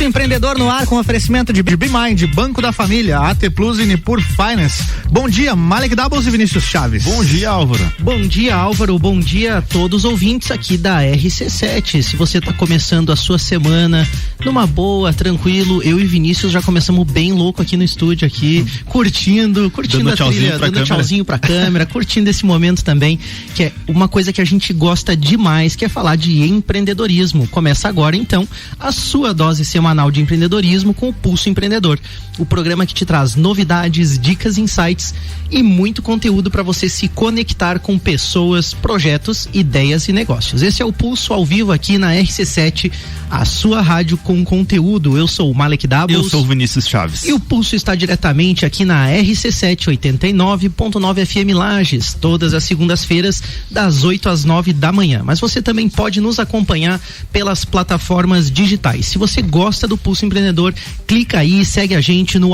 Pulso Empreendedor no ar com oferecimento de BeMind, Banco da Família, AT Plus e Nipur Finance. Bom dia, Malek Doubles e Vinícius Chaves. Bom dia, Álvaro. Bom dia, Álvaro. Bom dia a todos os ouvintes aqui da RC7. Se você está começando a sua semana numa boa, tranquilo, eu e Vinícius já começamos bem louco aqui no estúdio aqui, curtindo a trilha, dando tchauzinho pra câmera, curtindo esse momento também, que é uma coisa que a gente gosta demais, que é falar de empreendedorismo. Começa agora, então, a sua dose semanal de empreendedorismo com o Pulso Empreendedor, o programa que te traz novidades, dicas, insights e muito conteúdo para você se conectar com pessoas, projetos, ideias e negócios. Esse é o Pulso ao vivo aqui na RC7, a sua rádio com conteúdo. Eu sou o Malek Doubles. Eu sou o Vinícius Chaves. E o Pulso está diretamente aqui na RC7 89.9 FM Lages, todas as segundas-feiras, das 8 às 9 da manhã. Mas você também pode nos acompanhar pelas plataformas digitais. Se você gosta do Pulso Empreendedor, clica aí, segue a gente no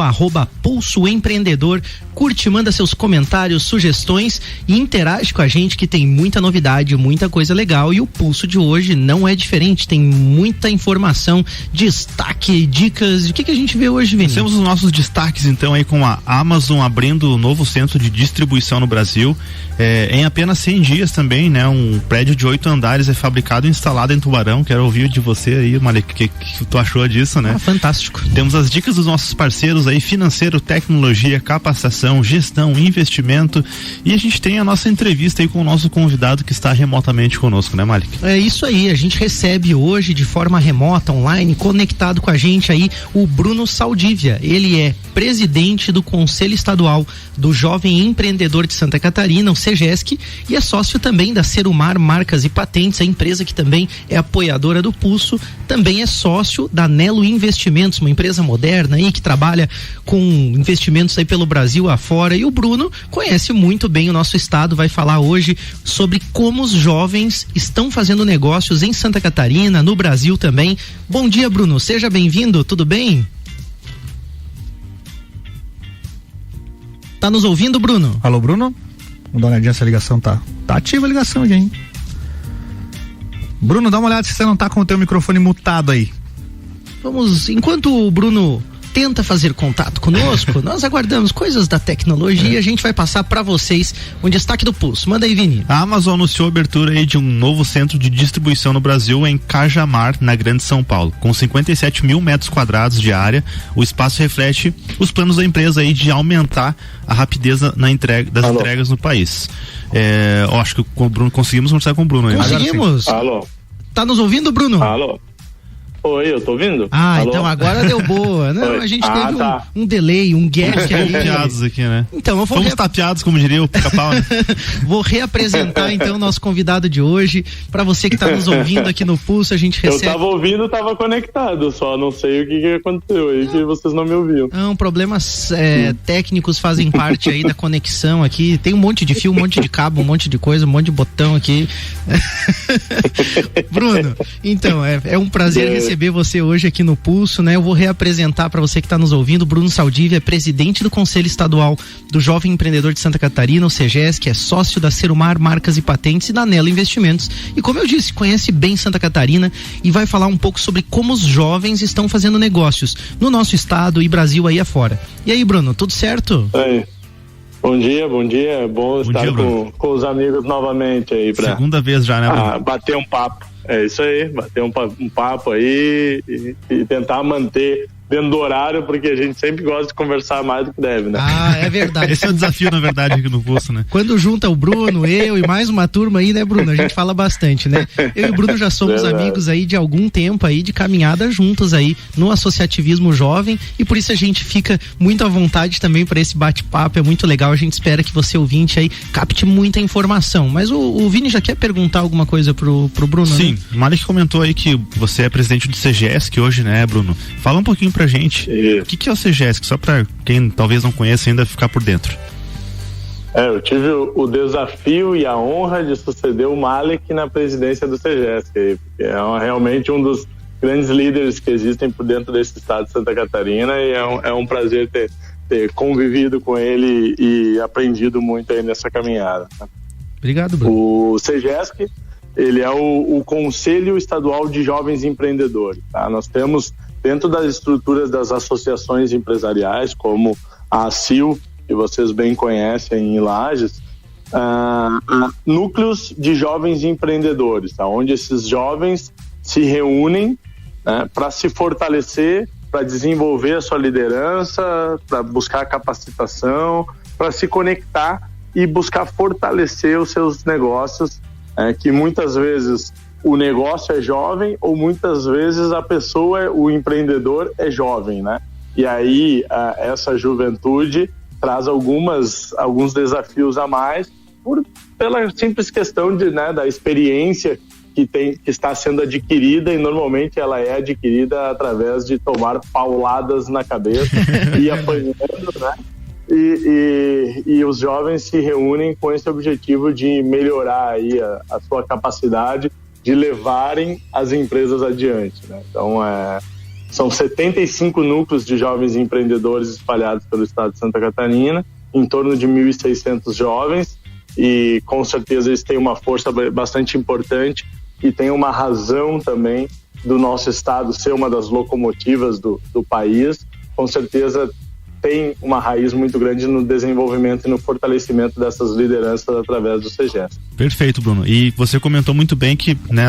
@Pulso Empreendedor, curte, manda seus comentários, sugestões e interage com a gente, que tem muita novidade, muita coisa legal. E o Pulso de hoje não é diferente, tem muita informação, destaque, dicas. O que a gente vê hoje, Vinícius? Temos os nossos destaques então aí com a Amazon abrindo um novo centro de distribuição no Brasil, em apenas 100 dias também, né? Um prédio de 8 andares é fabricado e instalado em Tubarão. Quero ouvir de você aí, Malek, o que tu achou disso, né? Fantástico. Temos as dicas dos nossos parceiros aí, financeiro, tecnologia, capacitação, gestão, investimento, e a gente tem a nossa entrevista aí com o nosso convidado que está remotamente conosco, né, Malek? É isso aí, a gente recebe hoje de forma remota, online, conectado com a gente aí, o Bruno Saldívia. Ele é presidente do Conselho Estadual do Jovem Empreendedor de Santa Catarina, o SEGESC, e é sócio também da Serumar Marcas e Patentes, a empresa que também é apoiadora do Pulso, também é sócio da Nelo Investimentos, uma empresa moderna aí que trabalha com investimentos aí pelo Brasil afora. E o Bruno conhece muito bem o nosso estado, vai falar hoje sobre como os jovens estão fazendo negócios em Santa Catarina, no Brasil também. Bom dia, Bruno, seja bem-vindo, tudo bem? Tá nos ouvindo, Bruno? Alô, Bruno? Vamos dar uma olhadinha se a ligação tá ativa a ligação aqui, hein? Bruno, dá uma olhada se você não tá com o teu microfone mutado aí. Vamos, enquanto o Bruno tenta fazer contato conosco, nós aguardamos coisas da tecnologia, a gente vai passar para vocês um destaque do Pulso. Manda aí, Vini. A Amazon anunciou a abertura aí de um novo centro de distribuição no Brasil, em Cajamar, na Grande São Paulo. Com 57 mil metros quadrados de área, o espaço reflete os planos da empresa aí de aumentar a rapidez na entrega das entregas no país. Acho que com o Bruno, conseguimos conversar com o Bruno aí. Conseguimos. Alô. Tá nos ouvindo, Bruno? Alô. Oi, eu tô ouvindo? Alô? Então agora deu boa. Não, a gente teve um delay, um gap aí. Tapeados aqui, né? Então, fomos tapeados, como diria o Pica-Pau, né? Vou reapresentar então o nosso convidado de hoje. Pra você que tá nos ouvindo aqui no Pulso, a gente recebe... Eu tava ouvindo, tava conectado, só não sei o que aconteceu aí, que vocês não me ouviram. Não, problemas técnicos fazem parte aí da conexão aqui. Tem um monte de fio, um monte de cabo, um monte de coisa, um monte de botão aqui. Bruno, então, é um prazer receber você hoje aqui no Pulso, né? Eu vou reapresentar para você que está nos ouvindo. Bruno Saldívia é presidente do Conselho Estadual do Jovem Empreendedor de Santa Catarina, o SEGESC, que é sócio da Serumar Marcas e Patentes e da Nelo Investimentos. E como eu disse, conhece bem Santa Catarina e vai falar um pouco sobre como os jovens estão fazendo negócios no nosso estado e Brasil aí afora. E aí, Bruno, tudo certo? Bom dia, é bom estar com os amigos novamente aí pra... Segunda vez já, né, Bruno? Bater um papo. É isso aí, bater um papo aí e tentar manter dentro do horário, porque a gente sempre gosta de conversar mais do que deve, né? É verdade. Esse é o desafio, na verdade, aqui no Pulso, né? Quando junta o Bruno, eu e mais uma turma aí, né, Bruno? A gente fala bastante, né? Eu e o Bruno já somos amigos aí de algum tempo aí, de caminhada juntos aí no associativismo jovem, e por isso a gente fica muito à vontade também para esse bate-papo, é muito legal, a gente espera que você, ouvinte aí, capte muita informação. Mas o Vini já quer perguntar alguma coisa pro Bruno, Sim, né? O Malek comentou aí que você é presidente do SEGESC hoje, né, Bruno? Fala um pouquinho pra gente, o que é o SEGESC, só pra quem talvez não conheça ainda ficar por dentro. Eu tive o desafio e a honra de suceder o Malek na presidência do SEGESC, que é realmente um dos grandes líderes que existem por dentro desse estado de Santa Catarina, e é um prazer ter convivido com ele e aprendido muito aí nessa caminhada. Obrigado, Bruno. O SEGESC, ele é o Conselho Estadual de Jovens Empreendedores, tá? Nós temos dentro das estruturas das associações empresariais, como a ACIL, que vocês bem conhecem em Lages, núcleos de jovens empreendedores, onde esses jovens se reúnem, né, para se fortalecer, para desenvolver a sua liderança, para buscar capacitação, para se conectar e buscar fortalecer os seus negócios, que muitas vezes o negócio é jovem ou muitas vezes a pessoa, o empreendedor é jovem, né? E aí essa juventude traz alguns desafios a mais pela simples questão da experiência que está sendo adquirida, e normalmente ela é adquirida através de tomar pauladas na cabeça e apanhando, né? E os jovens se reúnem com esse objetivo de melhorar aí a sua capacidade de levarem as empresas adiante, né? Então, são 75 núcleos de jovens empreendedores espalhados pelo estado de Santa Catarina, em torno de 1.600 jovens, e com certeza eles têm uma força bastante importante e tem uma razão também do nosso estado ser uma das locomotivas do país. Com certeza tem uma raiz muito grande no desenvolvimento e no fortalecimento dessas lideranças através do CEGESC. Perfeito, Bruno. E você comentou muito bem que, né,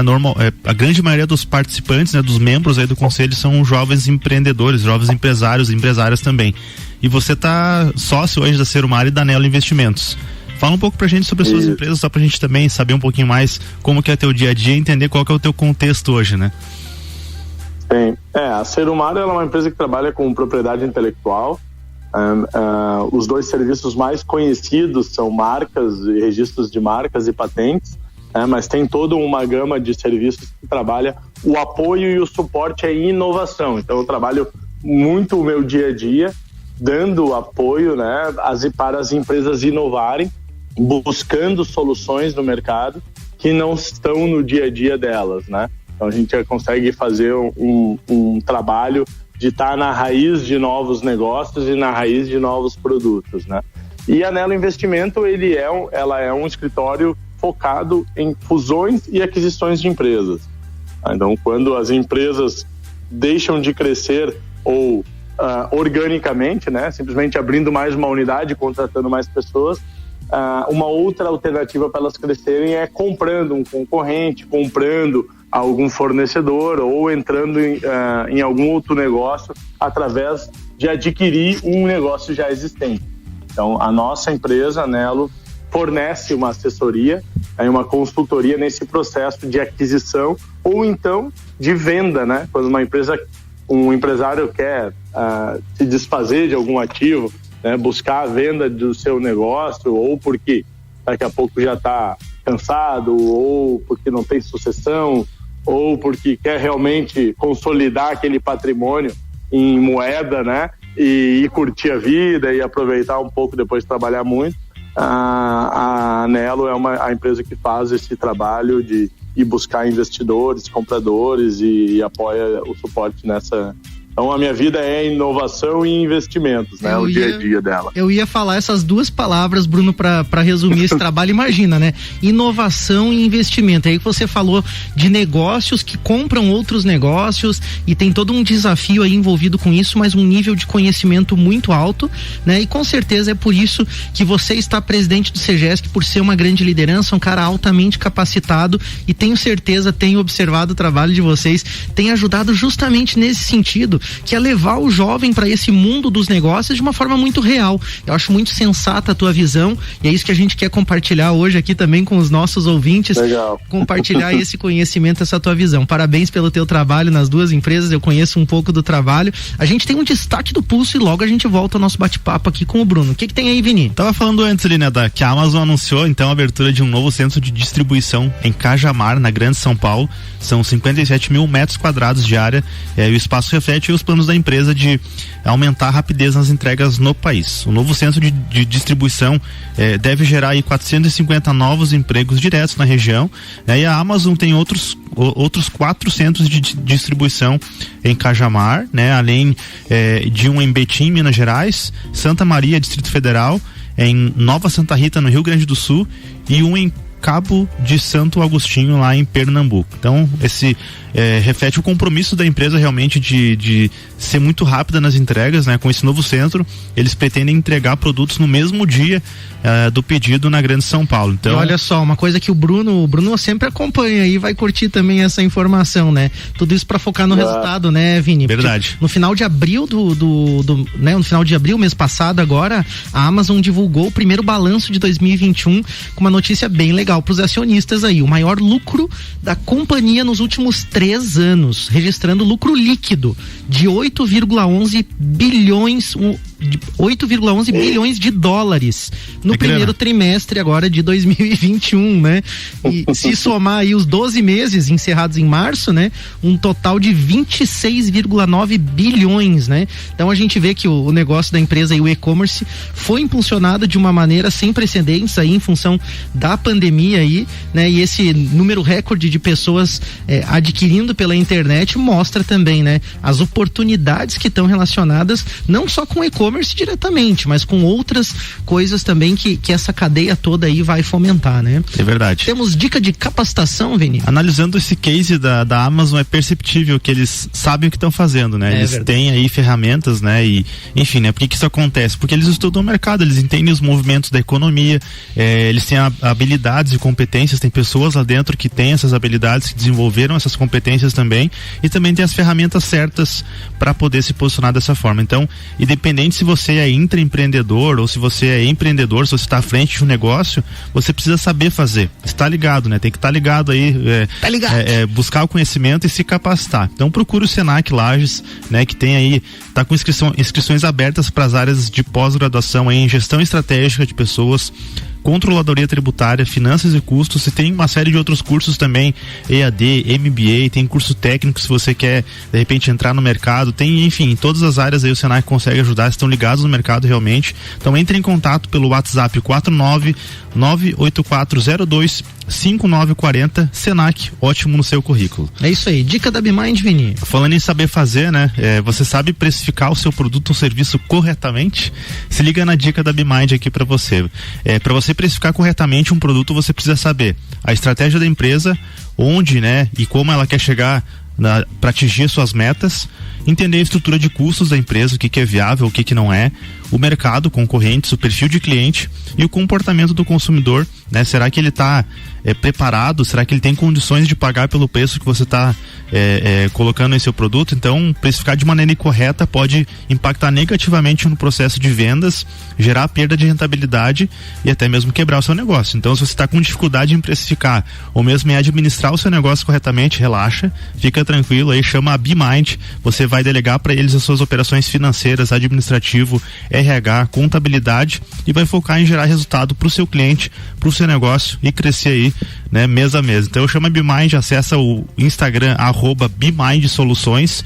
a grande maioria dos participantes, né, dos membros aí do conselho são jovens empreendedores, jovens empresários e empresárias também. E você tá sócio hoje da Serumar e da Nelo Investimentos. Fala um pouco pra gente sobre as suas empresas, só pra gente também saber um pouquinho mais como que é teu dia a dia e entender qual que é o teu contexto hoje, né? Sim. A Serumar é uma empresa que trabalha com propriedade intelectual. Os dois serviços mais conhecidos são marcas, registros de marcas e patentes, mas tem toda uma gama de serviços que trabalha o apoio e o suporte à inovação. Então eu trabalho muito o meu dia a dia dando apoio, né, para as empresas inovarem, buscando soluções no mercado que não estão no dia a dia delas, né? Então a gente consegue fazer um trabalho de estar na raiz de novos negócios e na raiz de novos produtos, né? E a Nelo Investimento, ela é um escritório focado em fusões e aquisições de empresas. Então, quando as empresas deixam de crescer ou organicamente, né, simplesmente abrindo mais uma unidade, contratando mais pessoas, uma outra alternativa para elas crescerem é comprando um concorrente, comprando algum fornecedor ou entrando em algum outro negócio através de adquirir um negócio já existente. Então, a nossa empresa, a Nelo, fornece uma assessoria, uma consultoria nesse processo de aquisição ou então de venda, né? Quando um empresário quer se desfazer de algum ativo, né? Buscar a venda do seu negócio, ou porque daqui a pouco já está cansado, ou porque não tem sucessão, ou porque quer realmente consolidar aquele patrimônio em moeda, né? E curtir a vida e aproveitar um pouco depois de trabalhar muito. A Nelo é a empresa que faz esse trabalho de ir buscar investidores, compradores e apoia o suporte nessa. Então a minha vida é inovação e investimentos, né? O dia a dia dela. Eu ia falar essas duas palavras, Bruno, para resumir esse trabalho. Imagina, né? Inovação e investimento. Aí você falou de negócios que compram outros negócios e tem todo um desafio aí envolvido com isso, mas um nível de conhecimento muito alto, né? E com certeza é por isso que você está presidente do CEGESC, por ser uma grande liderança, um cara altamente capacitado, e tenho certeza, tenho observado o trabalho de vocês, tem ajudado justamente nesse sentido, que é levar o jovem para esse mundo dos negócios de uma forma muito real. Eu acho muito sensata a tua visão, e é isso que a gente quer compartilhar hoje aqui também com os nossos ouvintes. Legal. Compartilhar esse conhecimento, essa tua visão. Parabéns pelo teu trabalho nas duas empresas, eu conheço um pouco do trabalho. A gente tem um destaque do Pulso e logo a gente volta ao nosso bate-papo aqui com o Bruno. O que tem aí, Vini? Tava falando antes ali, né, que a Amazon anunciou então a abertura de um novo centro de distribuição em Cajamar, na Grande São Paulo. São 57 mil metros quadrados de área, e o espaço reflete os planos da empresa de aumentar a rapidez nas entregas no país. O novo centro de distribuição deve gerar aí 450 novos empregos diretos na região, e a Amazon tem outros 4 centros de distribuição em Cajamar, né? Além de um em Betim, Minas Gerais, Santa Maria, Distrito Federal, em Nova Santa Rita, no Rio Grande do Sul, e um em Cabo de Santo Agostinho, lá em Pernambuco. Então, esse reflete o compromisso da empresa realmente de ser muito rápida nas entregas, né? Com esse novo centro, eles pretendem entregar produtos no mesmo dia do pedido na Grande São Paulo. Então, e olha só, uma coisa que o Bruno sempre acompanha e vai curtir também essa informação, né? Tudo isso para focar no resultado, né, Vini? Verdade. Porque no final de abril no final de abril, mês passado agora, a Amazon divulgou o primeiro balanço de 2021 com uma notícia bem legal para os acionistas aí, o maior lucro da companhia nos últimos 3 anos, registrando lucro líquido de 8,11 bilhões de dólares no primeiro trimestre agora de 2021, né? E se somar aí os 12 meses encerrados em março, né? Um total de 26,9 bilhões, né? Então a gente vê que o negócio da empresa e o e-commerce foi impulsionado de uma maneira sem precedentes aí em função da pandemia aí, né? E esse número recorde de pessoas adquirindo pela internet mostra também, né? As oportunidades que estão relacionadas não só com o e-commerce diretamente, mas com outras coisas também que essa cadeia toda aí vai fomentar, né? É verdade. Temos dica de capacitação, Vini? Analisando esse case da Amazon, é perceptível que eles sabem o que estão fazendo, né? Eles têm aí ferramentas, né? E, enfim, né? Por que isso acontece? Porque eles estudam o mercado, eles entendem os movimentos da economia, eles têm habilidades e competências, tem pessoas lá dentro que têm essas habilidades, que desenvolveram essas competências também, e também tem as ferramentas certas para poder se posicionar dessa forma. Então, independente se você é intraempreendedor ou se você é empreendedor, se você está à frente de um negócio, você precisa saber fazer. Está ligado, né? Tem que estar ligado aí, buscar o conhecimento e se capacitar. Então procure o Senac Lages, né? Que tem aí, tá com inscrições abertas para as áreas de pós-graduação aí em gestão estratégica de pessoas, controladoria tributária, finanças e custos. Você tem uma série de outros cursos também, EAD, MBA, tem curso técnico se você quer de repente entrar no mercado, tem, enfim, todas as áreas aí o Senac consegue ajudar, estão ligados no mercado realmente. Então entre em contato pelo WhatsApp 49984025940. Senac, ótimo no seu currículo. É isso aí, dica da BeMind, Vini. Falando em saber fazer, né? Você sabe precificar o seu produto ou serviço corretamente? Se liga na dica da BeMind aqui para você. Para você precificar corretamente um produto, você precisa saber a estratégia da empresa, onde, né, e como ela quer chegar para atingir suas metas, entender a estrutura de custos da empresa, o que é viável, o que não é, o mercado, concorrentes, o perfil de cliente e o comportamento do consumidor, né? Será que ele está preparado? Será que ele tem condições de pagar pelo preço que você está colocando em seu produto? Então, precificar de maneira incorreta pode impactar negativamente no processo de vendas, gerar perda de rentabilidade e até mesmo quebrar o seu negócio. Então, se você está com dificuldade em precificar ou mesmo em administrar o seu negócio corretamente, relaxa, fica tranquilo aí, chama a BeMind, você vai delegar para eles as suas operações financeiras, administrativo, RH, contabilidade, e vai focar em gerar resultado para o seu cliente, para o seu negócio e crescer aí, né, mês a mês. Então chama a BeMind, acessa o Instagram @BeMindSoluções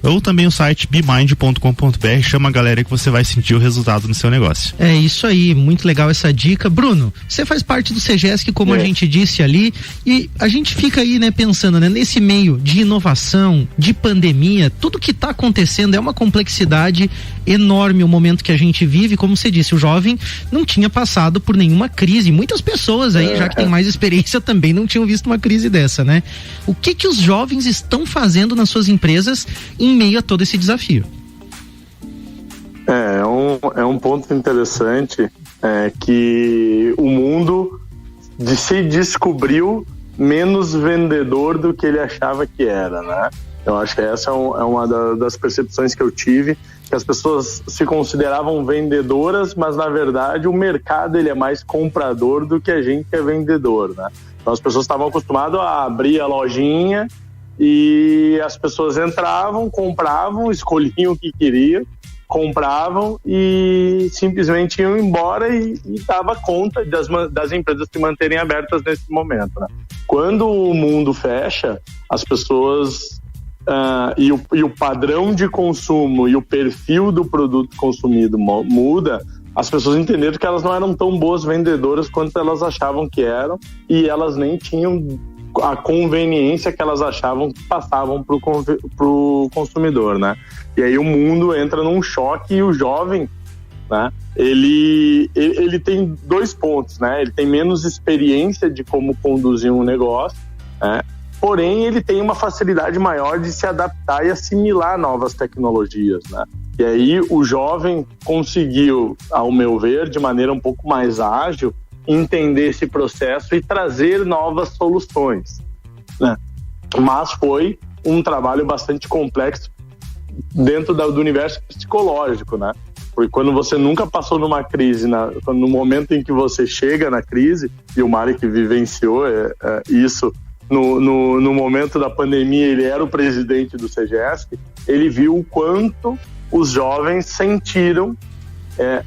ou também o site bemind.com.br, chama a galera que você vai sentir o resultado no seu negócio. É isso aí, muito legal essa dica. Bruno, você faz parte do CGESC, como a gente disse ali, e a gente fica aí, né, pensando, né, nesse meio de inovação, de pandemia, tudo que está acontecendo é uma complexidade enorme o momento que a gente vive. Como você disse, o jovem não tinha passado por nenhuma crise, muitas pessoas aí, já que tem mais experiência, também não tinham visto uma crise dessa, né? O que os jovens estão fazendo nas suas empresas em meio a todo esse desafio? É um ponto interessante, que o mundo se descobriu menos vendedor do que ele achava que era, né? Eu acho que essa é uma das percepções que eu tive, que as pessoas se consideravam vendedoras, mas na verdade o mercado ele é mais comprador do que a gente é vendedor, né? Então as pessoas estavam acostumadas a abrir a lojinha e as pessoas entravam, compravam, escolhiam o que queriam, compravam e simplesmente iam embora e dava conta das empresas se manterem abertas nesse momento, né? Quando o mundo fecha, as pessoas e o padrão de consumo e o perfil do produto consumido muda, as pessoas entenderam que elas não eram tão boas vendedoras quanto elas achavam que eram, e elas nem tinham a conveniência que elas achavam que passavam pro consumidor, né? E aí o mundo entra num choque e o jovem né, ele tem 2 pontos, né? Ele tem menos experiência de como conduzir um negócio, né? Porém ele tem uma facilidade maior de se adaptar e assimilar novas tecnologias, né? E aí o jovem conseguiu, ao meu ver, de maneira um pouco mais ágil, entender esse processo e trazer novas soluções, né? Mas foi um trabalho bastante complexo dentro do universo psicológico, né? Porque quando você nunca passou numa crise, no momento em que você chega na crise, e o Malik vivenciou isso no momento da pandemia, ele era o presidente do CGESC, ele viu o quanto os jovens sentiram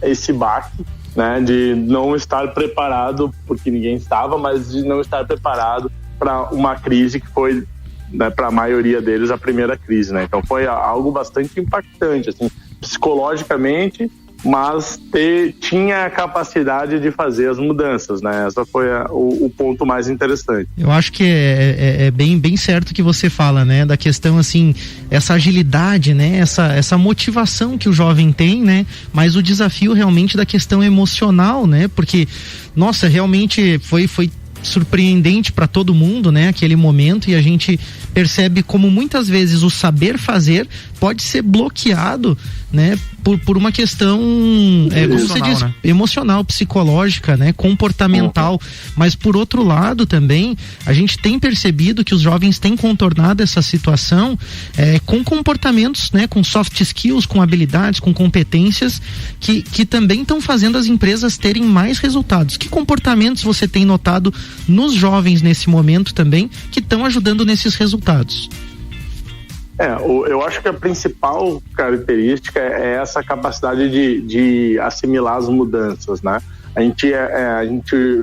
esse baque, né, de não estar preparado, porque ninguém estava, mas de não estar preparado para uma crise que foi, né, para a maioria deles, a primeira crise, né? Então foi algo bastante impactante, assim, psicologicamente, mas tinha a capacidade de fazer as mudanças, né? Essa foi o ponto mais interessante. Eu acho que é bem certo que você fala, né? Da questão, assim, essa agilidade, né? Essa motivação que o jovem tem, né? Mas o desafio realmente da questão emocional, né? Porque, nossa, realmente foi surpreendente para todo mundo, né? Aquele momento, e a gente percebe como muitas vezes o saber fazer pode ser bloqueado, né? Por uma questão como você diz, né? Emocional, psicológica, né? Comportamental. Mas por outro lado também, a gente tem percebido que os jovens têm contornado essa situação com comportamentos, né? Com soft skills, com habilidades, com competências que também estão fazendo as empresas terem mais resultados. Que comportamentos você tem notado nos jovens nesse momento também que estão ajudando nesses resultados? Eu acho que a principal característica é essa capacidade de assimilar as mudanças, né? A gente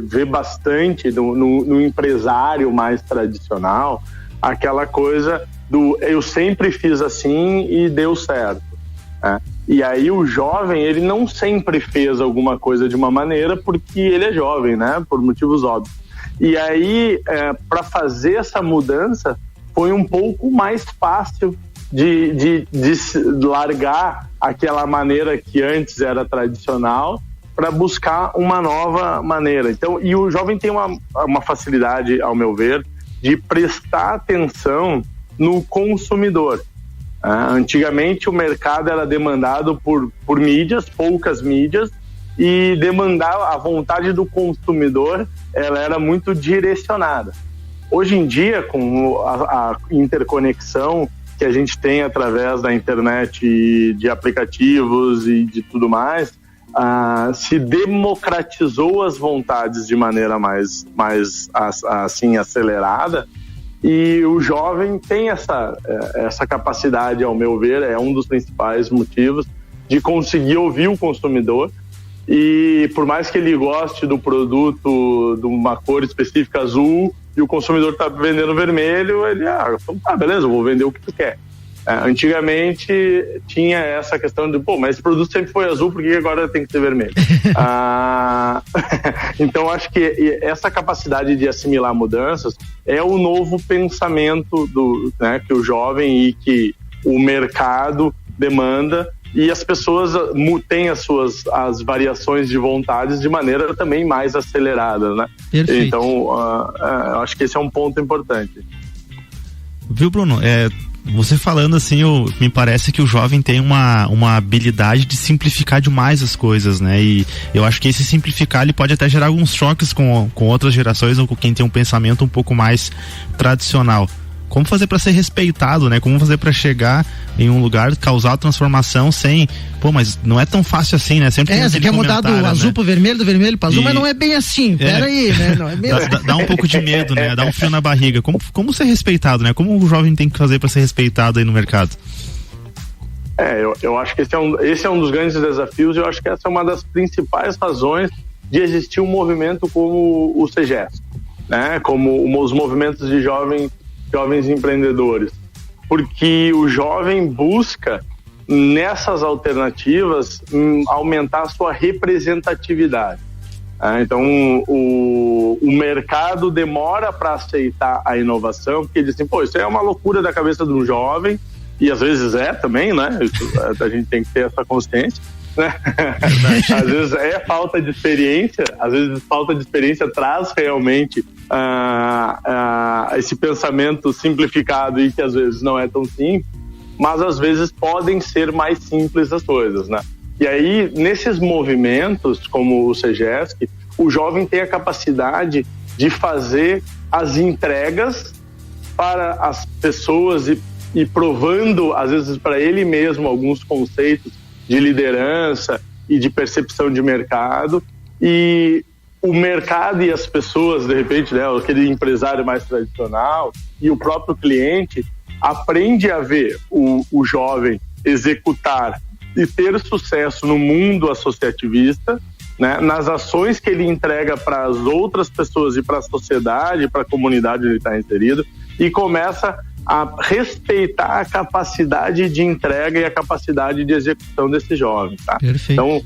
vê bastante no empresário mais tradicional aquela coisa do eu sempre fiz assim e deu certo, né? E aí o jovem, ele não sempre fez alguma coisa de uma maneira porque ele é jovem, né? Por motivos óbvios. E aí, para fazer essa mudança, foi um pouco mais fácil de largar aquela maneira que antes era tradicional para buscar uma nova maneira. Então, e o jovem tem uma facilidade, ao meu ver, de prestar atenção no consumidor. Antigamente o mercado era demandado por mídias, poucas mídias, e demandar a vontade do consumidor, ela era muito direcionada. Hoje em dia, com a interconexão que a gente tem através da internet e de aplicativos e de tudo mais, se democratizou as vontades de maneira mais assim, acelerada, e o jovem tem essa capacidade, ao meu ver, é um dos principais motivos de conseguir ouvir o consumidor. E por mais que ele goste do produto de uma cor específica azul e o consumidor está vendendo vermelho, ele, então tá, beleza, eu vou vender o que tu quer. Antigamente tinha essa questão de, mas esse produto sempre foi azul, por que agora tem que ser vermelho? Então acho que essa capacidade de assimilar mudanças é o novo pensamento né, que o jovem e que o mercado demanda, e as pessoas têm as variações de vontades de maneira também mais acelerada, né? Perfeito. Então, acho que esse é um ponto importante. Viu, Bruno? Você falando assim, me parece que o jovem tem uma habilidade de simplificar demais as coisas, né? E eu acho que esse simplificar, ele pode até gerar alguns choques com outras gerações ou com quem tem um pensamento um pouco mais tradicional. Como fazer para ser respeitado, né? Como fazer para chegar em um lugar, causar transformação sem... mas não é tão fácil assim, né? Sempre você quer mudar do azul pro vermelho, do vermelho pro azul, mas não é bem assim, peraí, né? Não é bem dá um pouco de medo, né? Dá um frio na barriga. Como ser respeitado, né? Como o jovem tem que fazer para ser respeitado aí no mercado? Eu acho que esse é um dos grandes desafios, e eu acho que essa é uma das principais razões de existir um movimento como o CGESC, né? Como os movimentos de jovens empreendedores, porque o jovem busca nessas alternativas aumentar a sua representatividade. Então o mercado demora para aceitar a inovação, porque eles dizem, isso é uma loucura da cabeça de um jovem, e às vezes também, né? A gente tem que ter essa consciência, né? Às vezes é falta de experiência, às vezes falta de experiência traz realmente esse pensamento simplificado e que às vezes não é tão simples, mas às vezes podem ser mais simples as coisas, né? E aí, nesses movimentos, como o SEGESC, o jovem tem a capacidade de fazer as entregas para as pessoas e provando, às vezes, para ele mesmo alguns conceitos de liderança e de percepção de mercado, e o mercado e as pessoas, de repente, né, aquele empresário mais tradicional e o próprio cliente aprende a ver o jovem executar e ter sucesso no mundo associativista, né, nas ações que ele entrega para as outras pessoas e para a sociedade, para a comunidade onde ele está inserido, e começa a respeitar a capacidade de entrega e a capacidade de execução desse jovem, tá? Perfeito. Então,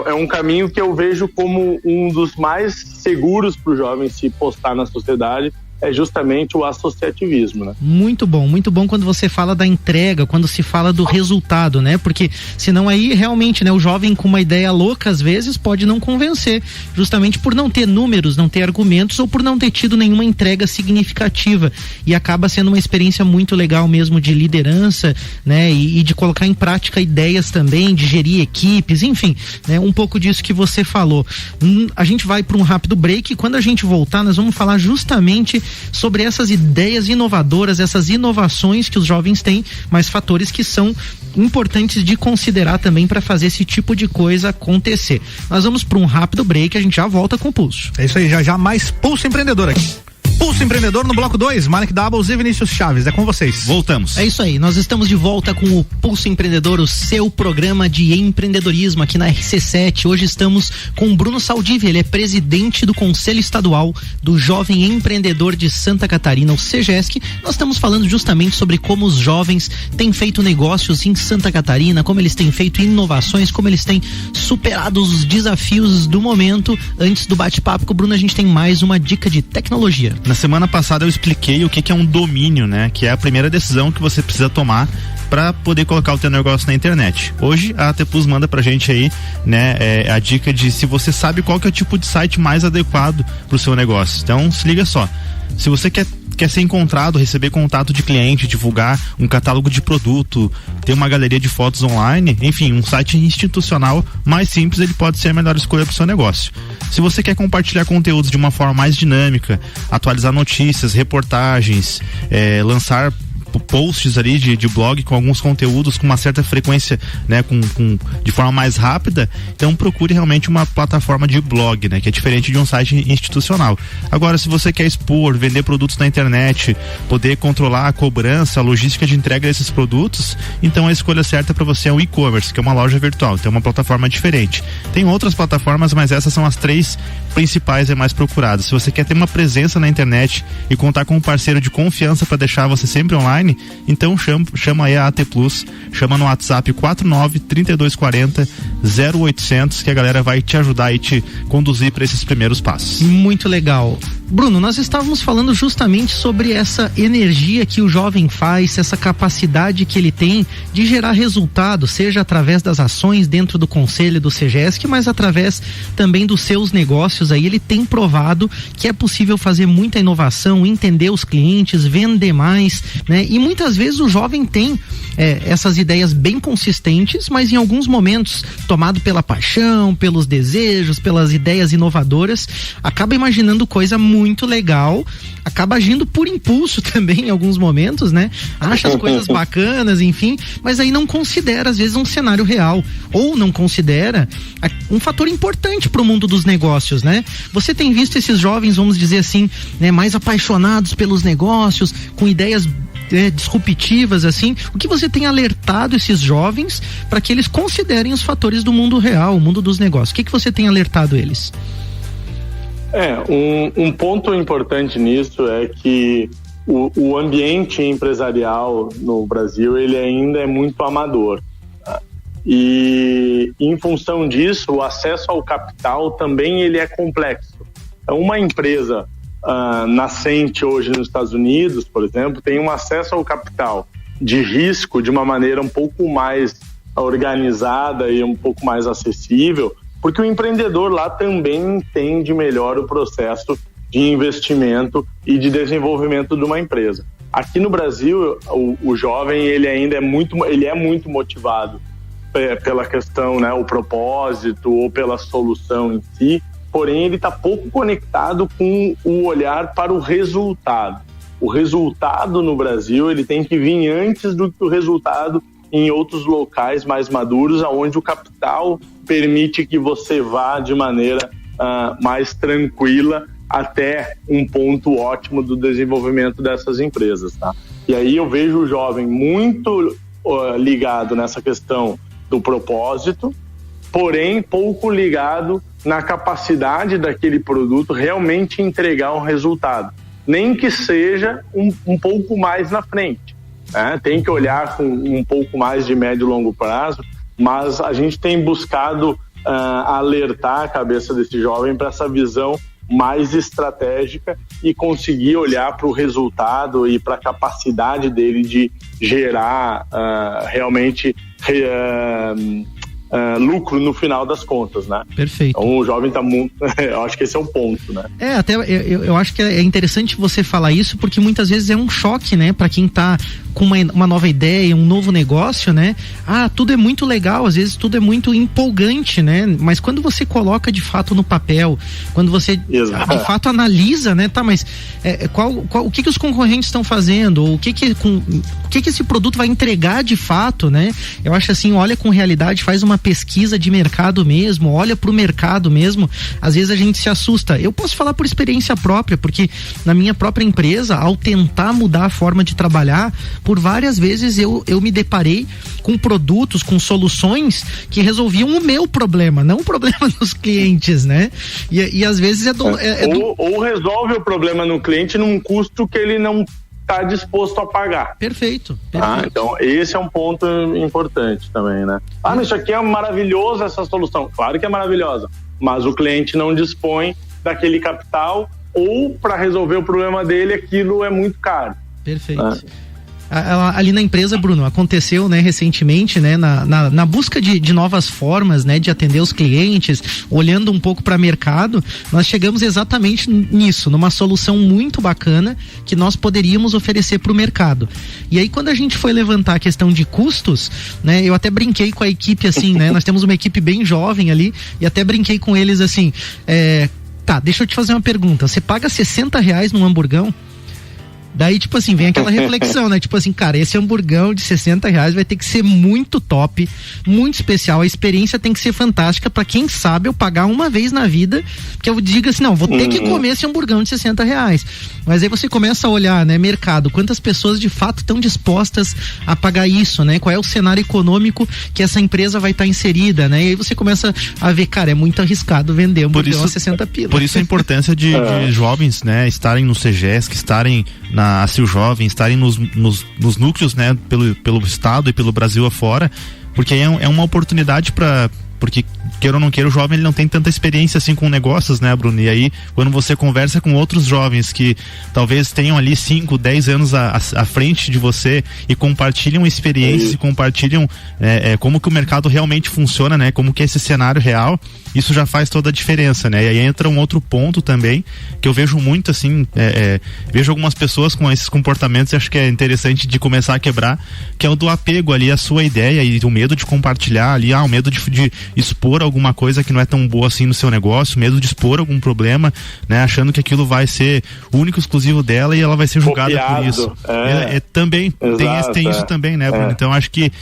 é um caminho que eu vejo como um dos mais seguros para o jovem se postar na sociedade, é justamente o associativismo, né? Muito bom quando você fala da entrega, quando se fala do resultado, né? Porque senão aí realmente, né, o jovem com uma ideia louca às vezes pode não convencer, justamente por não ter números, não ter argumentos ou por não ter tido nenhuma entrega significativa, e acaba sendo uma experiência muito legal mesmo de liderança, né? E de colocar em prática ideias também, de gerir equipes, enfim, né? Um pouco disso que você falou. A gente vai para um rápido break e quando a gente voltar nós vamos falar justamente sobre essas ideias inovadoras, essas inovações que os jovens têm, mas fatores que são importantes de considerar também para fazer esse tipo de coisa acontecer. Nós vamos para um rápido break, a gente já volta com o Pulso. É isso aí, já mais Pulso Empreendedor aqui. Pulso Empreendedor no bloco 2, Malek Doubles e Vinícius Chaves, é com vocês. Voltamos. É isso aí, nós estamos de volta com o Pulso Empreendedor, o seu programa de empreendedorismo aqui na RC7. Hoje estamos com o Bruno Saldiva, ele é presidente do Conselho Estadual do Jovem Empreendedor de Santa Catarina, o SEGESC. Nós estamos falando justamente sobre como os jovens têm feito negócios em Santa Catarina, como eles têm feito inovações, como eles têm superado os desafios do momento. Antes do bate-papo com o Bruno, a gente tem mais uma dica de tecnologia. Na semana passada eu expliquei o que é um domínio, né? Que é a primeira decisão que você precisa tomar para poder colocar o teu negócio na internet. Hoje a AT Plus manda pra gente aí, né, a dica de se você sabe qual que é o tipo de site mais adequado pro seu negócio. Então, se liga só. Se você quer ser encontrado, receber contato de cliente, divulgar um catálogo de produto, ter uma galeria de fotos online, enfim, um site institucional mais simples, ele pode ser a melhor escolha para o seu negócio. Se você quer compartilhar conteúdos de uma forma mais dinâmica, atualizar notícias, reportagens, lançar posts ali de blog com alguns conteúdos com uma certa frequência, né, de forma mais rápida, então procure realmente uma plataforma de blog, né, que é diferente de um site institucional. Agora, se você quer expor, vender produtos na internet, poder controlar a cobrança, a logística de entrega desses produtos, então a escolha certa para você é o e-commerce, que é uma loja virtual, então é uma plataforma diferente. Tem outras plataformas, mas essas são as 3 principais e mais procuradas. Se você quer ter uma presença na internet e contar com um parceiro de confiança para deixar você sempre online, então chama aí a AT Plus, chama no WhatsApp 49-3240-0800 que a galera vai te ajudar e te conduzir para esses primeiros passos. Muito legal. Bruno, nós estávamos falando justamente sobre essa energia que o jovem faz, essa capacidade que ele tem de gerar resultado, seja através das ações dentro do conselho do SEGESC, mas através também dos seus negócios aí. Ele tem provado que é possível fazer muita inovação, entender os clientes, vender mais, né? E muitas vezes o jovem tem essas ideias bem consistentes, mas em alguns momentos, tomado pela paixão, pelos desejos, pelas ideias inovadoras, acaba imaginando coisa muito legal, acaba agindo por impulso também em alguns momentos, né? Acha as coisas bacanas, enfim, mas aí não considera às vezes um cenário real, ou não considera um fator importante para o mundo dos negócios, né? Você tem visto esses jovens, vamos dizer assim, né, mais apaixonados pelos negócios, com ideias disruptivas, assim. O que você tem alertado esses jovens para que eles considerem os fatores do mundo real, o mundo dos negócios? O que você tem alertado eles? Um ponto importante nisso é que o ambiente empresarial no Brasil, ele ainda é muito amador, tá? E em função disso, o acesso ao capital também ele é complexo. Então, uma empresa nascente hoje nos Estados Unidos, por exemplo, tem um acesso ao capital de risco de uma maneira um pouco mais organizada e um pouco mais acessível, porque o empreendedor lá também entende melhor o processo de investimento e de desenvolvimento de uma empresa. Aqui no Brasil, o jovem ele ainda é muito motivado pela questão, né, o propósito ou pela solução em si, porém ele está pouco conectado com o olhar para o resultado. O resultado no Brasil ele tem que vir antes do que o resultado em outros locais mais maduros, onde o capital permite que você vá de maneira mais tranquila até um ponto ótimo do desenvolvimento dessas empresas, tá? E aí eu vejo o jovem muito ligado nessa questão do propósito, porém pouco ligado na capacidade daquele produto realmente entregar um resultado, nem que seja um pouco mais na frente, né? Tem que olhar com um pouco mais de médio e longo prazo, mas a gente tem buscado alertar a cabeça desse jovem para essa visão mais estratégica e conseguir olhar para o resultado e para a capacidade dele de gerar realmente lucro no final das contas, né? Perfeito. Então o jovem tá muito... eu acho que esse é o ponto, né? Até eu acho que é interessante você falar isso, porque muitas vezes é um choque, né? Para quem tá com uma nova ideia, um novo negócio, né? Tudo é muito legal, às vezes tudo é muito empolgante, né? Mas quando você coloca de fato no papel, quando você de fato analisa, né? Tá, mas o que os concorrentes estão fazendo? Ou o que esse produto vai entregar de fato, né? Eu acho assim, olha com realidade, faz uma pesquisa de mercado mesmo, olha pro mercado mesmo, às vezes a gente se assusta. Eu posso falar por experiência própria, porque na minha própria empresa, ao tentar mudar a forma de trabalhar, por várias vezes eu me deparei com produtos, com soluções que resolviam o meu problema, não o problema dos clientes, né? E às vezes ou resolve o problema no cliente num custo que ele não está disposto a pagar. Perfeito. Então esse é um ponto importante também, né? Mas isso aqui é maravilhoso, essa solução. Claro que é maravilhosa, mas o cliente não dispõe daquele capital, ou para resolver o problema dele aquilo é muito caro. Perfeito. Ali na empresa, Bruno, aconteceu, né, recentemente, né, na busca de novas formas, né, de atender os clientes, olhando um pouco para o mercado, nós chegamos exatamente nisso, numa solução muito bacana que nós poderíamos oferecer para o mercado. E aí, quando a gente foi levantar a questão de custos, né, eu até brinquei com a equipe assim, né, nós temos uma equipe bem jovem ali, e até brinquei com eles assim, deixa eu te fazer uma pergunta, você paga R$60 num hamburgão? Daí, tipo assim, vem aquela reflexão, né? Tipo assim, cara, esse hamburgão de R$60 vai ter que ser muito top, muito especial. A experiência tem que ser fantástica pra quem sabe eu pagar uma vez na vida, que eu diga assim, não, vou ter que comer esse hamburgão de R$60. Mas aí você começa a olhar, né, mercado, quantas pessoas de fato estão dispostas a pagar isso, né? Qual é o cenário econômico que essa empresa vai estar inserida, né? E aí você começa a ver, cara, é muito arriscado vender hamburgão a 60 pila. Por isso a importância de jovens, né, estarem no CEGESC, estarem na Sil Jovem, estarem nos núcleos, né, pelo estado e pelo Brasil afora, porque é uma oportunidade porque queira ou não queira, o jovem ele não tem tanta experiência assim com negócios, né, Bruno? E aí, quando você conversa com outros jovens que talvez tenham ali 5, 10 anos à frente de você e compartilham experiências e compartilham como que o mercado realmente funciona, né? Como que é esse cenário real, isso já faz toda a diferença, né? E aí entra um outro ponto também, que eu vejo muito assim, vejo algumas pessoas com esses comportamentos e acho que é interessante de começar a quebrar, que é o do apego ali à sua ideia e o medo de compartilhar ali, o medo de expor alguma coisa que não é tão boa assim no seu negócio, medo de expor algum problema, né? Achando que aquilo vai ser único, exclusivo dela e ela vai ser julgada por isso. Também tem isso também, né, Bruno? Então acho que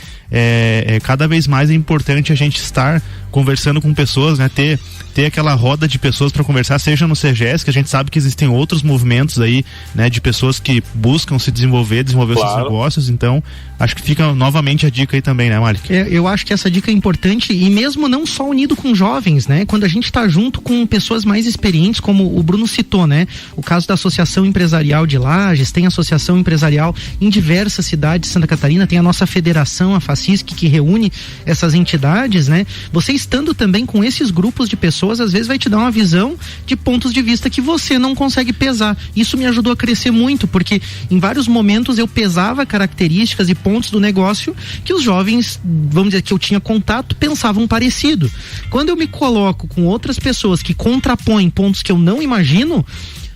cada vez mais é importante a gente estar conversando com pessoas, né? Ter aquela roda de pessoas para conversar, seja no CEGESC, que a gente sabe que existem outros movimentos aí, né? De pessoas que buscam se desenvolver seus negócios, então acho que fica novamente a dica aí também, né, Malik? Eu acho que essa dica é importante, e mesmo mesmo não só unido com jovens, né? Quando a gente está junto com pessoas mais experientes, como o Bruno citou, né? O caso da Associação Empresarial de Lages, tem associação empresarial em diversas cidades de Santa Catarina, tem a nossa federação, a FACISC, que reúne essas entidades, né? Você estando também com esses grupos de pessoas, às vezes vai te dar uma visão de pontos de vista que você não consegue pesar. Isso me ajudou a crescer muito, porque em vários momentos eu pesava características e pontos do negócio que os jovens, vamos dizer, que eu tinha contato, pensavam parecido. Quando eu me coloco com outras pessoas que contrapõem pontos que eu não imagino,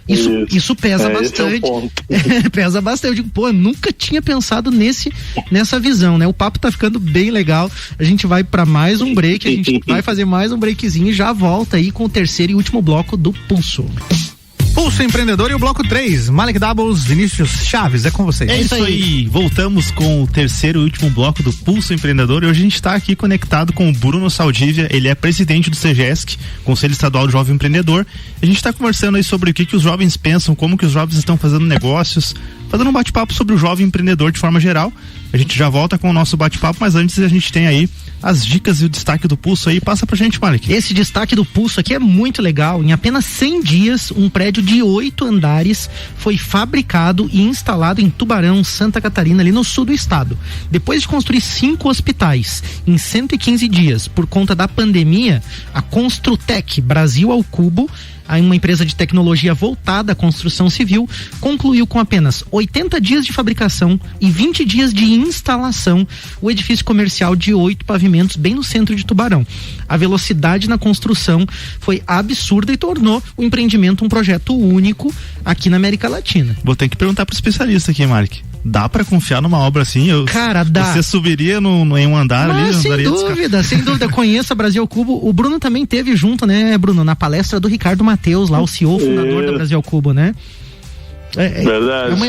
isso pesa bastante. Pesa bastante. Eu digo, pô, eu nunca tinha pensado nessa visão, né? O papo tá ficando bem legal. A gente vai para mais um break, a gente vai fazer mais um breakzinho e já volta aí com o terceiro e último bloco do Pulso. Pulso Empreendedor e o bloco 3, Malek Doubles, Vinícius Chaves, é com vocês. É isso aí, voltamos com o terceiro e último bloco do Pulso Empreendedor e hoje a gente está aqui conectado com o Bruno Saldívia, ele é presidente do CGESC, Conselho Estadual do Jovem Empreendedor. A gente está conversando aí sobre o que os jovens pensam, como que os jovens estão fazendo negócios, fazendo um bate-papo sobre o jovem empreendedor de forma geral. A gente já volta com o nosso bate-papo, mas antes a gente tem aí as dicas e o destaque do Pulso aí. Passa pra gente, Malek. Esse destaque do Pulso aqui é muito legal. Em apenas 100 dias, um prédio de 8 andares foi fabricado e instalado em Tubarão, Santa Catarina, ali no sul do estado. Depois de construir 5 hospitais em 115 dias por conta da pandemia, a Construtec Brasil ao Cubo, uma empresa de tecnologia voltada à construção civil, concluiu com apenas 80 dias de fabricação e 20 dias de instalação o edifício comercial de 8 pavimentos bem no centro de Tubarão. A velocidade na construção foi absurda e tornou o empreendimento um projeto único aqui na América Latina. Vou ter que perguntar pro especialista aqui, Mark. Dá pra confiar numa obra assim? Cara, dá. Você subiria em um andar ali? Sem dúvida, eu conheço a Brasil Cubo. O Bruno também teve junto, né, Bruno, na palestra do Ricardo Mateus, lá o CEO fundador da Brasil Cubo, né?